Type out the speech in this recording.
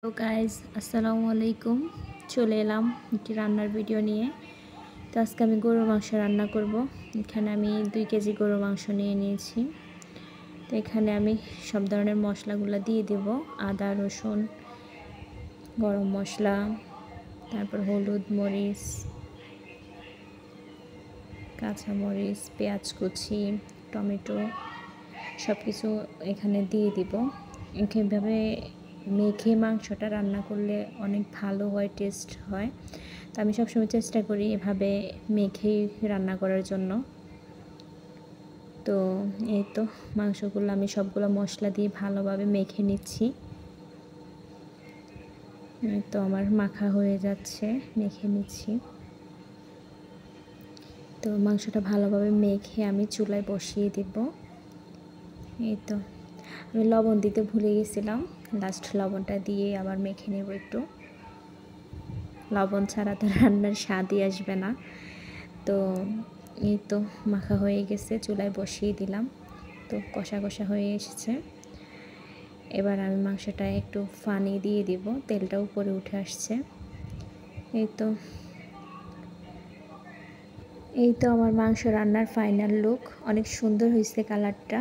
Hello guys, আসসালামু আলাইকুম। চলে এলাম একটি রান্নার ভিডিও নিয়ে। তো আজকে আমি গরুর মাংস রান্না করব। এখানে আমি 2 কেজি গরুর মাংস নিয়ে নিয়েছি। তো এখানে আমি সব ধরনের মশলাগুলো দিয়ে দেব। আদা, রসুন, গরম মশলা, তারপর হলুদ, মরিচ, কাঁচামরিচ, পেঁয়াজ কুচি, টমেটো সব কিছু এখানে দিয়ে দিব। এভাবে মেখে মাংসটা রান্না করলে অনেক ভালো হয়, টেস্ট হয়। তো আমি সবসময় চেষ্টা করি এভাবে মেখেই রান্না করার জন্য। তো এই তো মাংসগুলো আমি সবগুলো মশলা দিয়ে ভালোভাবে মেখে নিচ্ছি। তো আমার মাখা হয়ে যাচ্ছে, মেখে নিচ্ছি। তো মাংসটা ভালোভাবে মেখে আমি চুলায় বসিয়ে দেব। এই তো আমি লবণ দিতে ভুলে গেছিলাম, লাস্ট লবণটা দিয়ে আবার মেখে নেব একটু। লবণ ছাড়া তো রান্নার স্বাদই আসবে না। তো এই তো মাখা হয়ে গেছে, চুলায় বসিয়ে দিলাম। তো কষা কষা হয়ে এসেছে। এবার আমি মাংসটা একটু পানি দিয়ে দিব, তেলটা উপরে উঠে আসছে। এই তো আমার মাংস রান্নার ফাইনাল লুক। অনেক সুন্দর হয়েছে কালারটা।